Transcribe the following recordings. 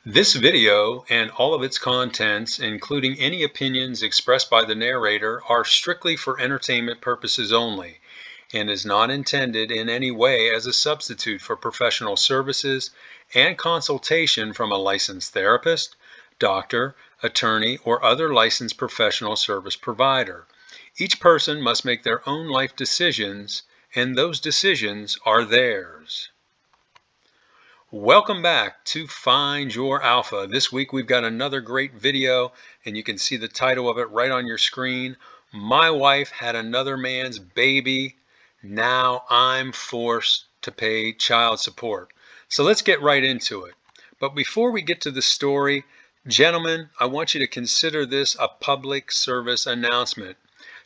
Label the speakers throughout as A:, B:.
A: This video and all of its contents, including any opinions expressed by the narrator, are strictly for entertainment purposes only and is not intended in any way as a substitute for professional services and consultation from a licensed therapist, doctor, attorney, or other licensed professional service provider. Each person must make their own life decisions, and those decisions are theirs. Welcome back to Find Your Alpha. This week we've got another great video, and you can see the title of it right on your screen. My wife had another man's baby. Now I'm forced to pay child support. So let's get right into it. But before we get to the story, gentlemen, I want you to consider this a public service announcement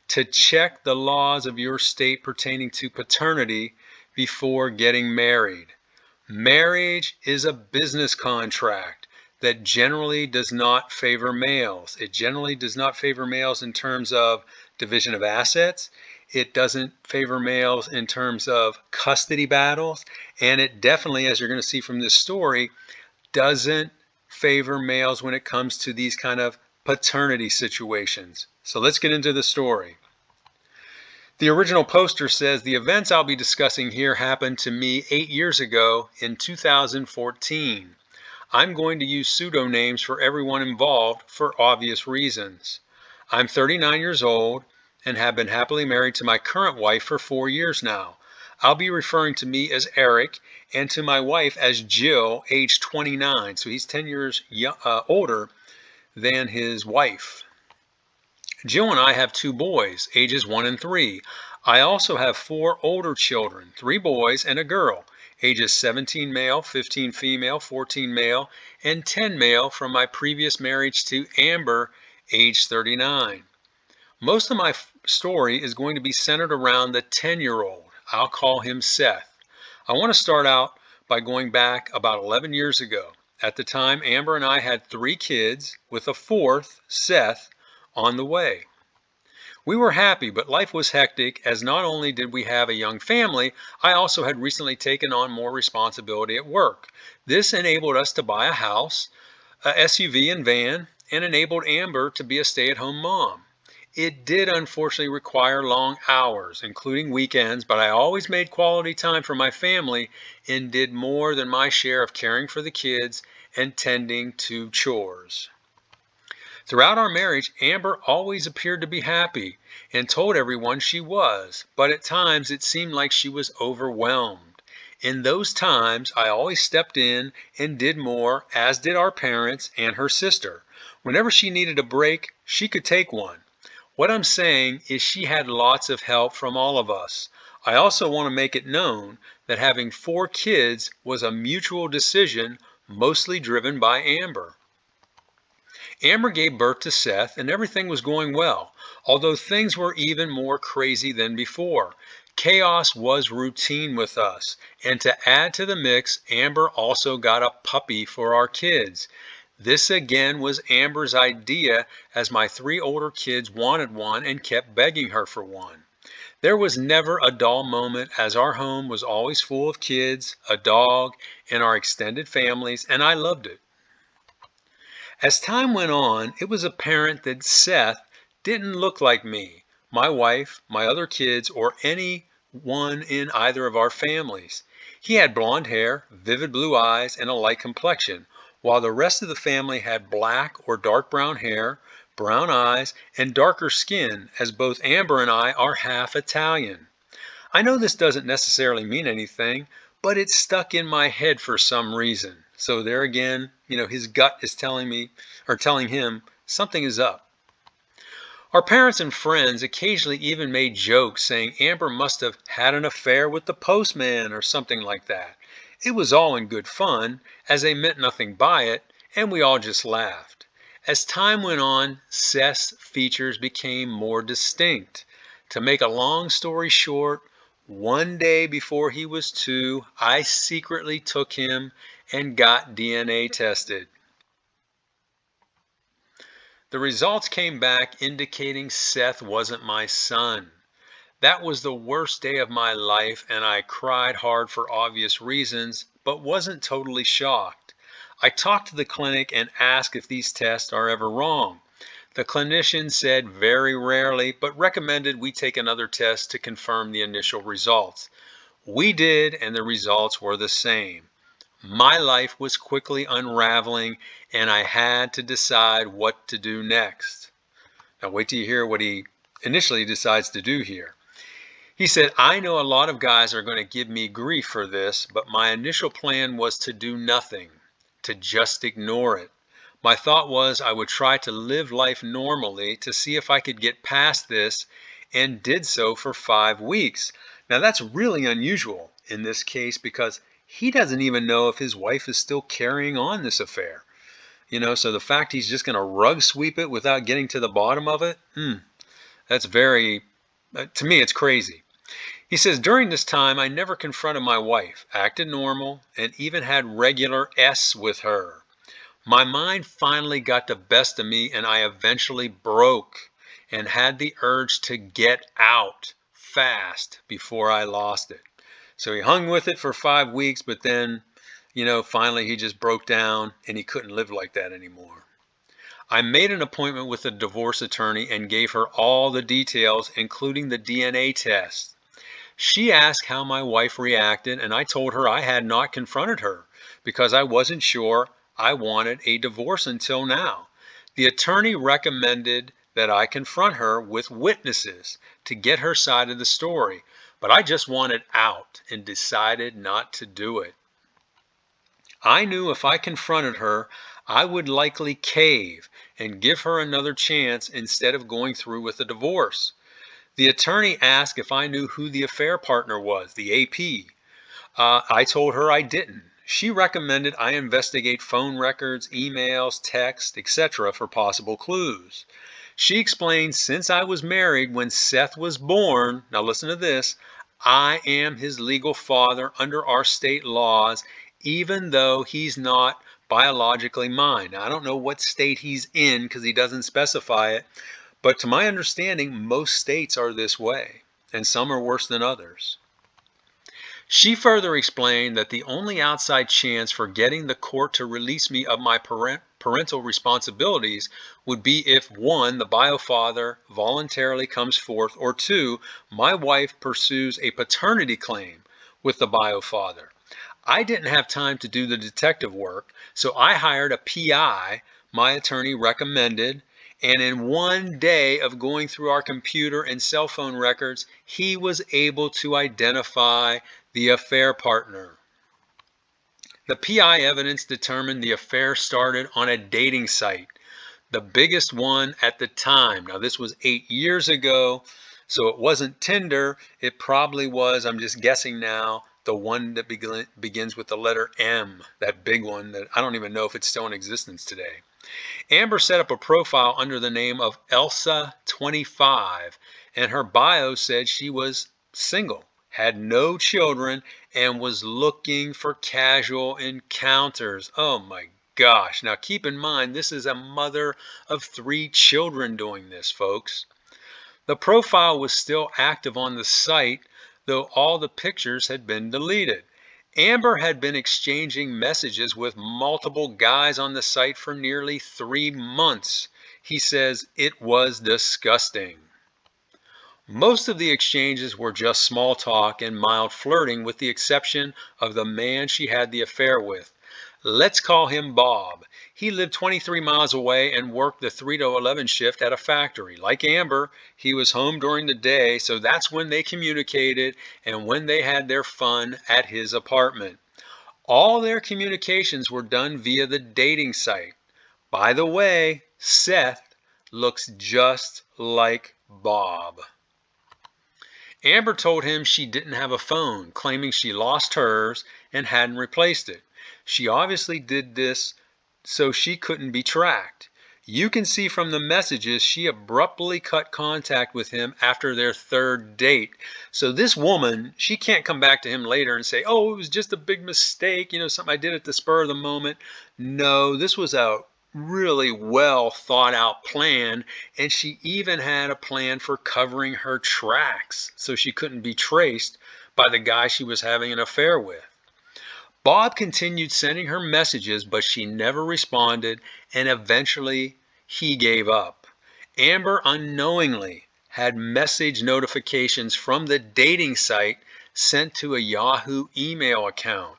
A: to check the laws of your state pertaining to paternity before getting married. Marriage is a business contract that generally does not favor males. It generally does not favor males in terms of division of assets. It doesn't favor males in terms of custody battles. And it definitely, as you're going to see from this story, doesn't favor males when it comes to these kind of paternity situations. So let's get into the story. The original poster says, the events I'll be discussing here happened to me 8 years ago in 2014. I'm going to use pseudonyms for everyone involved for obvious reasons. I'm 39 years old and have been happily married to my current wife for 4 years now. I'll be referring to me as Eric and to my wife as Jill, age 29. So he's 10 years older than his wife. Jill and I have 2 boys, ages 1 and 3. I also have 4 older children, 3 boys and a girl, ages 17 male, 15 female, 14 male, and 10 male from my previous marriage to Amber, age 39. Most of my story is going to be centered around the 10-year-old. I'll call him Seth. I want to start out by going back about 11 years ago. At the time, Amber and I had 3 kids with a 4th, Seth, on the way. We were happy, but life was hectic as not only did we have a young family, I also had recently taken on more responsibility at work. This enabled us to buy a house, a SUV and van, and enabled Amber to be a stay-at-home mom. It did unfortunately require long hours, including weekends, but I always made quality time for my family and did more than my share of caring for the kids and tending to chores. Throughout our marriage, Amber always appeared to be happy and told everyone she was, but at times it seemed like she was overwhelmed. In those times, I always stepped in and did more, as did our parents and her sister. Whenever she needed a break, she could take one. What I'm saying is she had lots of help from all of us. I also want to make it known that having 4 kids was a mutual decision, mostly driven by Amber. Amber gave birth to Seth and everything was going well, although things were even more crazy than before. Chaos was routine with us, and to add to the mix, Amber also got a puppy for our kids. This again was Amber's idea, as my 3 older kids wanted one and kept begging her for one. There was never a dull moment, as our home was always full of kids, a dog, and our extended families, and I loved it. As time went on, it was apparent that Seth didn't look like me, my wife, my other kids, or anyone in either of our families. He had blonde hair, vivid blue eyes, and a light complexion, while the rest of the family had black or dark brown hair, brown eyes, and darker skin, as both Amber and I are half Italian. I know this doesn't necessarily mean anything, but it stuck in my head for some reason. So there again, his gut is telling me, or telling him, something is up. Our parents and friends occasionally even made jokes saying Amber must have had an affair with the postman or something like that. It was all in good fun, as they meant nothing by it, and we all just laughed. As time went on, Seth's features became more distinct. To make a long story short, one day before he was 2, I secretly took him and got DNA tested. The results came back indicating Seth wasn't my son. That was the worst day of my life, and I cried hard for obvious reasons, but wasn't totally shocked. I talked to the clinic and asked if these tests are ever wrong. The clinician said very rarely, but recommended we take another test to confirm the initial results. We did, and the results were the same. My life was quickly unraveling, and I had to decide what to do next. Now, wait till you hear what he initially decides to do here. He said, I know a lot of guys are going to give me grief for this, but my initial plan was to do nothing, to just ignore it. My thought was I would try to live life normally to see if I could get past this, and did so for 5 weeks. Now, that's really unusual in this case because he doesn't even know if his wife is still carrying on this affair. So the fact he's just going to rug sweep it without getting to the bottom of it, that's very, to me, it's crazy. He says, during this time, I never confronted my wife, acted normal, and even had regular S with her. My mind finally got the best of me, and I eventually broke and had the urge to get out fast before I lost it. So he hung with it for 5 weeks, but then, finally he just broke down and he couldn't live like that anymore. I made an appointment with a divorce attorney and gave her all the details, including the DNA test. She asked how my wife reacted, and I told her I had not confronted her because I wasn't sure I wanted a divorce until now. The attorney recommended that I confront her with witnesses to get her side of the story, but I just wanted out and decided not to do it. I knew if I confronted her, I would likely cave and give her another chance instead of going through with a divorce. The attorney asked if I knew who the affair partner was, the AP. I told her I didn't. She recommended I investigate phone records, emails, texts, etc. for possible clues. She explained since I was married when Seth was born, now listen to this, I am his legal father under our state laws, even though he's not biologically mine. Now, I don't know what state he's in because he doesn't specify it. But to my understanding, most states are this way, and some are worse than others. She further explained that the only outside chance for getting the court to release me of my parental responsibilities would be if 1, the biofather voluntarily comes forth, or 2, my wife pursues a paternity claim with the biofather. I didn't have time to do the detective work, so I hired a PI my attorney recommended, and in 1 day of going through our computer and cell phone records, he was able to identify the affair partner. The PI evidence determined the affair started on a dating site, the biggest one at the time. Now, this was 8 years ago, so it wasn't Tinder. It probably was, I'm just guessing now, the one that begins with the letter M, that big one that I don't even know if it's still in existence today. Amber set up a profile under the name of Elsa25, and her bio said she was single, had no children, and was looking for casual encounters. Oh my gosh. Now keep in mind, this is a mother of 3 children doing this, folks. The profile was still active on the site, though all the pictures had been deleted. Amber had been exchanging messages with multiple guys on the site for nearly 3 months. He says it was disgusting. Most of the exchanges were just small talk and mild flirting, with the exception of the man she had the affair with. Let's call him Bob. He lived 23 miles away and worked the 3 to 11 shift at a factory. Like Amber, he was home during the day, so that's when they communicated and when they had their fun at his apartment. All their communications were done via the dating site. By the way, Seth looks just like Bob. Amber told him she didn't have a phone, claiming she lost hers and hadn't replaced it. She obviously did this so she couldn't be tracked. You can see from the messages she abruptly cut contact with him after their 3rd date. So this woman, she can't come back to him later and say, oh, it was just a big mistake, something I did at the spur of the moment. No, this was a really well thought out plan, and she even had a plan for covering her tracks so she couldn't be traced by the guy she was having an affair with. Bob continued sending her messages, but she never responded, and eventually he gave up. Amber unknowingly had message notifications from the dating site sent to a Yahoo email account.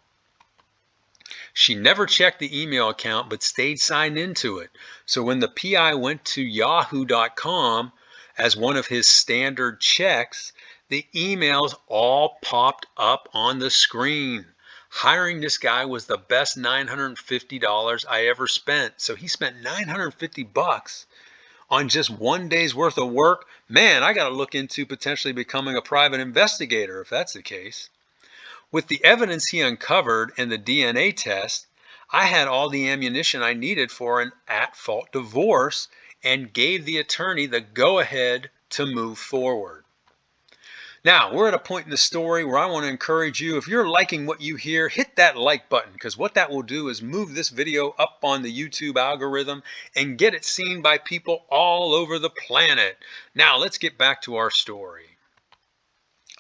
A: She never checked the email account but stayed signed into it. So when the PI went to yahoo.com as one of his standard checks, the emails all popped up on the screen. Hiring this guy was the best $950 I ever spent. So he spent $950 on just one day's worth of work. Man, I got to look into potentially becoming a private investigator if that's the case. With the evidence he uncovered and the DNA test, I had all the ammunition I needed for an at-fault divorce and gave the attorney the go-ahead to move forward. Now, we're at a point in the story where I want to encourage you, if you're liking what you hear, hit that like button, because what that will do is move this video up on the YouTube algorithm and get it seen by people all over the planet. Now, let's get back to our story.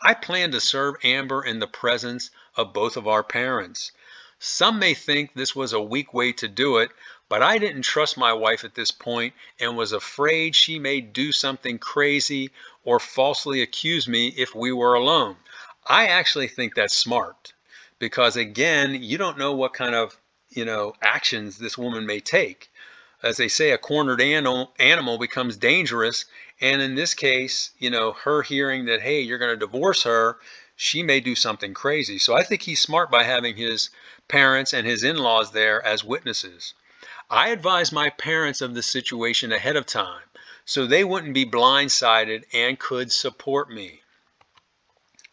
A: I plan to serve Amber in the presence of both of our parents. Some may think this was a weak way to do it, but I didn't trust my wife at this point and was afraid she may do something crazy or falsely accuse me if we were alone. I actually think that's smart because, again, you don't know what kind of, actions this woman may take. As they say, a cornered animal becomes dangerous. And in this case, her hearing that, hey, you're going to divorce her, she may do something crazy. So I think he's smart by having his parents and his in-laws there as witnesses. I advised my parents of the situation ahead of time so they wouldn't be blindsided and could support me.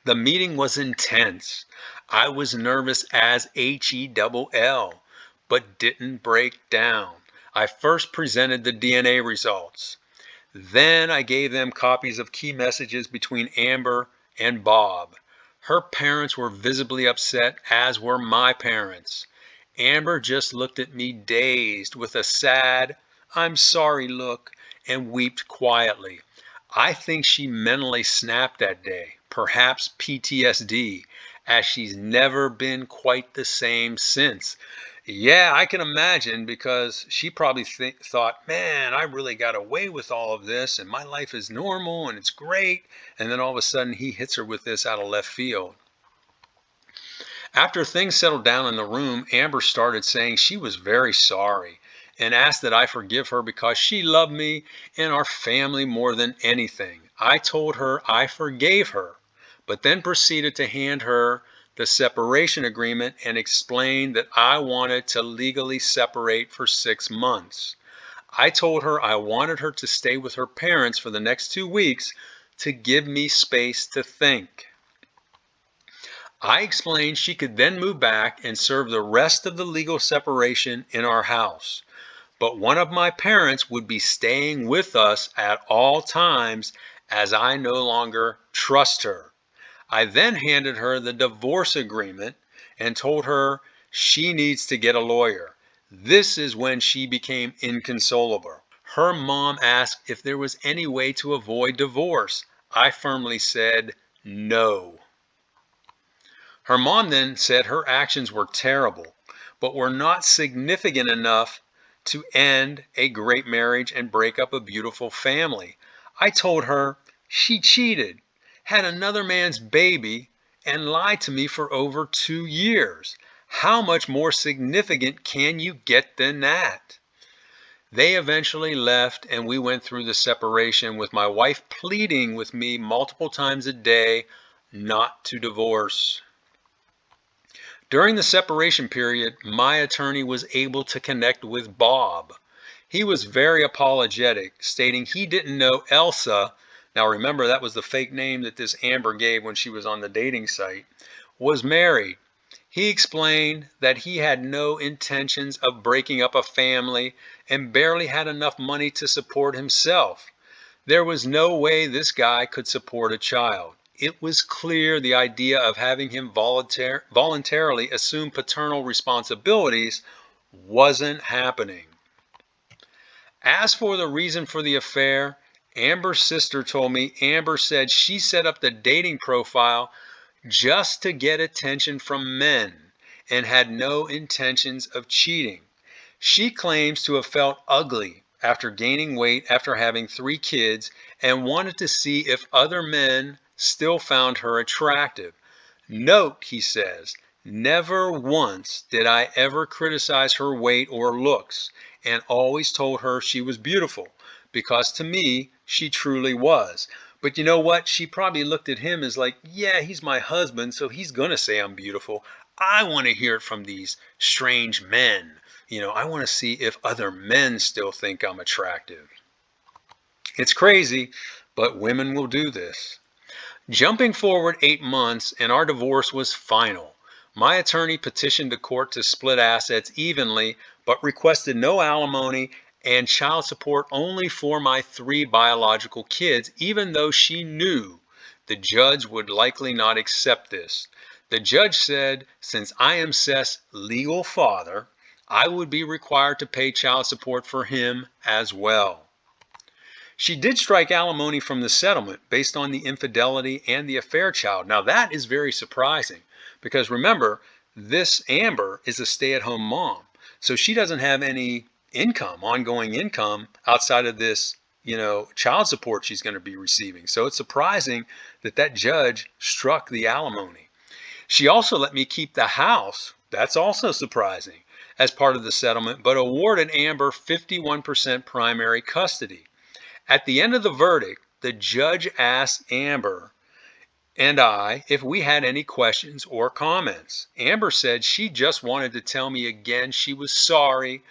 A: The meeting was intense. I was nervous as HELL, but didn't break down. I first presented the DNA results. Then I gave them copies of key messages between Amber and Bob. Her parents were visibly upset, as were my parents. Amber just looked at me dazed with a sad, "I'm sorry" look and wept quietly. I think she mentally snapped that day, perhaps PTSD, as she's never been quite the same since. Yeah, I can imagine, because she probably thought, man, I really got away with all of this and my life is normal and it's great. And then all of a sudden he hits her with this out of left field. After things settled down in the room, Amber started saying she was very sorry and asked that I forgive her because she loved me and our family more than anything. I told her I forgave her, but then proceeded to hand her the separation agreement and explained that I wanted to legally separate for 6 months. I told her I wanted her to stay with her parents for the next 2 weeks to give me space to think. I explained she could then move back and serve the rest of the legal separation in our house, but one of my parents would be staying with us at all times as I no longer trust her. I then handed her the divorce agreement and told her she needs to get a lawyer. This is when she became inconsolable. Her mom asked if there was any way to avoid divorce. I firmly said no. Her mom then said her actions were terrible, but were not significant enough to end a great marriage and break up a beautiful family. I told her she cheated, had another man's baby, and lied to me for over 2 years. How much more significant can you get than that? They eventually left and we went through the separation, with my wife pleading with me multiple times a day not to divorce. During the separation period, my attorney was able to connect with Bob. He was very apologetic, stating he didn't know Elsa, now remember that was the fake name that this Amber gave when she was on the dating site, was married. He explained that he had no intentions of breaking up a family and barely had enough money to support himself. There was no way this guy could support a child. It was clear the idea of having him voluntarily assume paternal responsibilities wasn't happening. As for the reason for the affair, Amber's sister told me Amber said she set up the dating profile just to get attention from men and had no intentions of cheating. She claims to have felt ugly after gaining weight after having 3 kids and wanted to see if other men still found her attractive. Note, he says, never once did I ever criticize her weight or looks, and always told her she was beautiful, because to me, she truly was. But you know what? She probably looked at him as like, yeah, he's my husband, so he's going to say I'm beautiful. I want to hear it from these strange men. I want to see if other men still think I'm attractive. It's crazy, but women will do this. Jumping forward 8 months, and our divorce was final. My attorney petitioned the court to split assets evenly, but requested no alimony and child support only for my 3 biological kids, even though she knew the judge would likely not accept this. The judge said, since I am Seth's legal father, I would be required to pay child support for him as well. She did strike alimony from the settlement based on the infidelity and the affair child. Now that is very surprising because remember, this Amber is a stay-at-home mom. So she doesn't have any income, ongoing income outside of this, child support she's going to be receiving. So it's surprising that that judge struck the alimony. She also let me keep the house. That's also surprising as part of the settlement, but awarded Amber 51% primary custody. At the end of the verdict, the judge asked Amber and I if we had any questions or comments. Amber said she just wanted to tell me again she was sorry,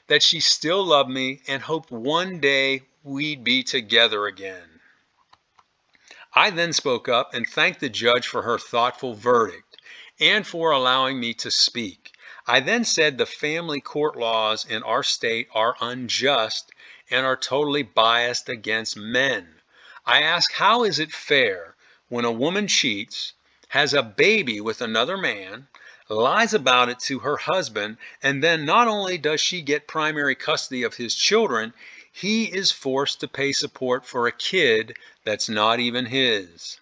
A: that she still loved me, and hoped one day we'd be together again. I then spoke up and thanked the judge for her thoughtful verdict and for allowing me to speak. I then said the family court laws in our state are unjust and are totally biased against men. I asked, how is it fair when a woman cheats, has a baby with another man, lies about it to her husband, and then not only does she get primary custody of his children, he is forced to pay support for a kid that's not even his.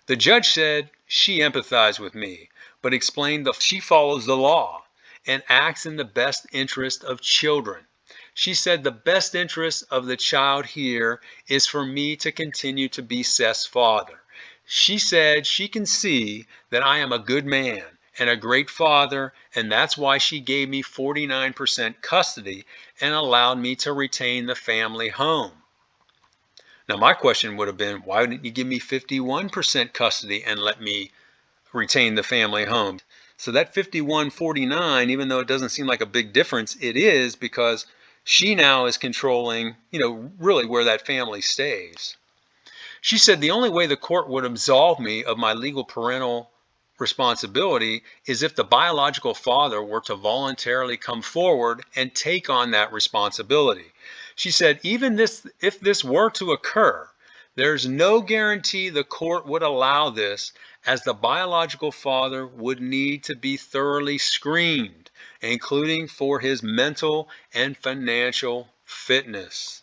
A: The judge said she empathized with me, but explained that she follows the law and acts in the best interest of children. She said the best interest of the child here is for me to continue to be Seth's father. She said she can see that I am a good man and a great father, and that's why she gave me 49% custody and allowed me to retain the family home. Now my question would have been, why didn't you give me 51% custody and let me retain the family home? So that 51-49, even though it doesn't seem like a big difference, it is, because she now is controlling, really where that family stays. She said the only way the court would absolve me of my legal parental responsibility is if the biological father were to voluntarily come forward and take on that responsibility. She said even if this were to occur, there's no guarantee the court would allow this, as the biological father would need to be thoroughly screened, including for his mental and financial fitness.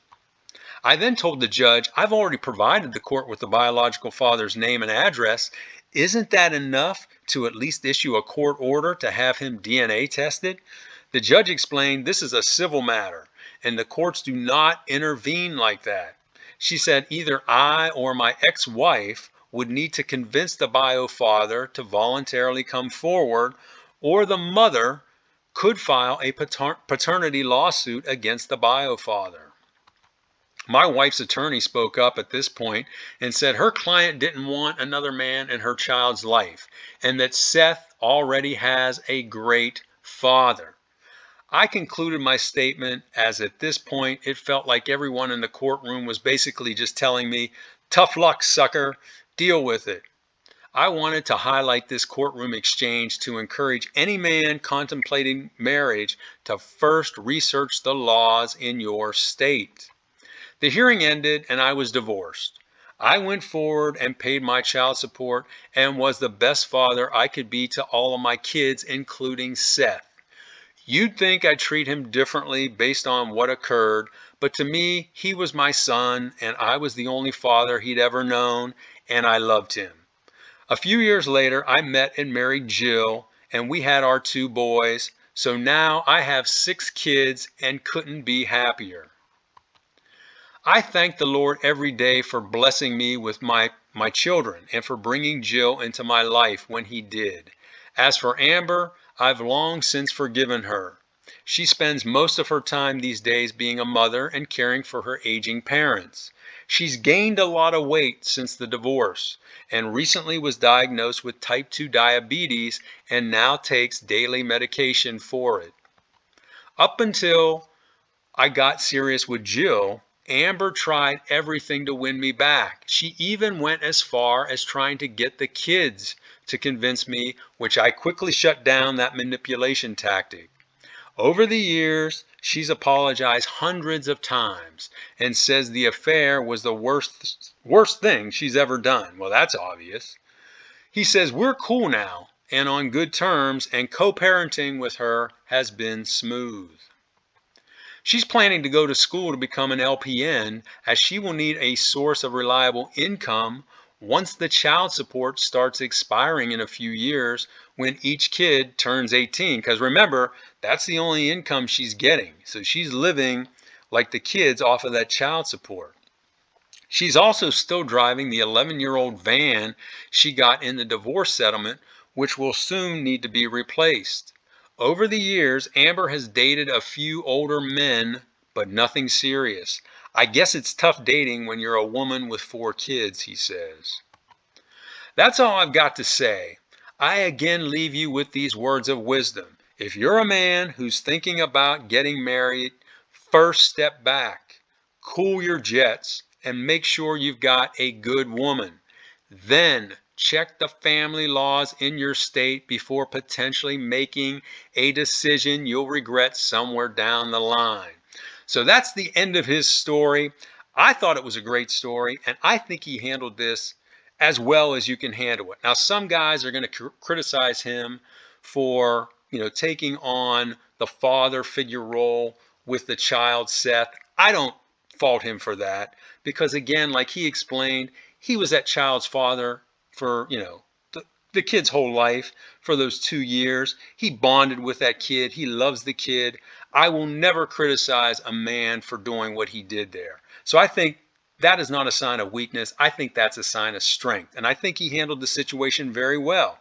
A: I then told the judge, I've already provided the court with the biological father's name and address. Isn't that enough to at least issue a court order to have him DNA tested? The judge explained this is a civil matter and the courts do not intervene like that. She said either I or my ex-wife would need to convince the bio father to voluntarily come forward, or the mother could file a paternity lawsuit against the bio father. My wife's attorney spoke up at this point and said her client didn't want another man in her child's life, and that Seth already has a great father. I concluded my statement as at this point it felt like everyone in the courtroom was basically just telling me, tough luck, sucker, deal with it. I wanted to highlight this courtroom exchange to encourage any man contemplating marriage to first research the laws in your state. The hearing ended and I was divorced. I went forward and paid my child support and was the best father I could be to all of my kids, including Seth. You'd think I'd treat him differently based on what occurred, but to me, he was my son and I was the only father he'd ever known, and I loved him. A few years later, I met and married Jill, and we had our 2 boys. So now I have 6 kids and couldn't be happier. I thank the Lord every day for blessing me with my children and for bringing Jill into my life when he did. As for Amber, I've long since forgiven her. She spends most of her time these days being a mother and caring for her aging parents. She's gained a lot of weight since the divorce and recently was diagnosed with type 2 diabetes and now takes daily medication for it. Up until I got serious with Jill, Amber tried everything to win me back. She even went as far as trying to get the kids to convince me, which I quickly shut down that manipulation tactic. Over the years, she's apologized hundreds of times and says the affair was the worst thing she's ever done. Well, that's obvious. He says we're cool now and on good terms, and co-parenting with her has been smooth. She's planning to go to school to become an LPN, as she will need a source of reliable income once the child support starts expiring in a few years when each kid turns 18. Because remember, that's the only income she's getting. So she's living like the kids off of that child support. She's also still driving the 11-year-old van she got in the divorce settlement, which will soon need to be replaced. Over the years, Amber has dated a few older men, but nothing serious. I guess it's tough dating when you're a woman with 4 kids, he says. That's all I've got to say. I again leave you with these words of wisdom. If you're a man who's thinking about getting married, first step back, cool your jets, and make sure you've got a good woman. Then check the family laws in your state before potentially making a decision you'll regret somewhere down the line. So that's the end of his story. I thought it was a great story, and I think he handled this as well as you can handle it. Now, some guys are going to criticize him for, taking on the father figure role with the child Seth. I don't fault him for that because, again, like he explained, he was that child's father for, the kid's whole life for those 2 years. He bonded with that kid. He loves the kid. I will never criticize a man for doing what he did there. So I think that is not a sign of weakness. I think that's a sign of strength. And I think he handled the situation very well.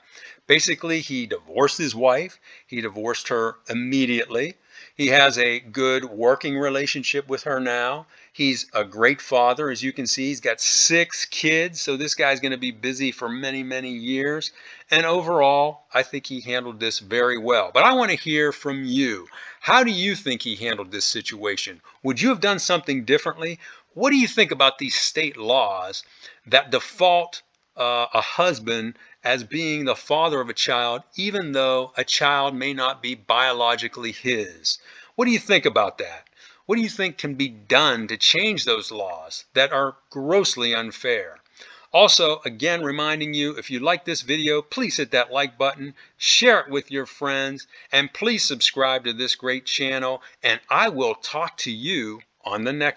A: Basically, he divorced his wife. He divorced her immediately. He has a good working relationship with her now. He's a great father. As you can see, he's got 6 kids. So this guy's going to be busy for many, many years. And overall, I think he handled this very well. But I want to hear from you. How do you think he handled this situation? Would you have done something differently? What do you think about these state laws that default a husband as being the father of a child, even though a child may not be biologically his? What do you think about that? What do you think can be done to change those laws that are grossly unfair? Also, again, reminding you, if you like this video, please hit that like button, share it with your friends, and please subscribe to this great channel, and I will talk to you on the next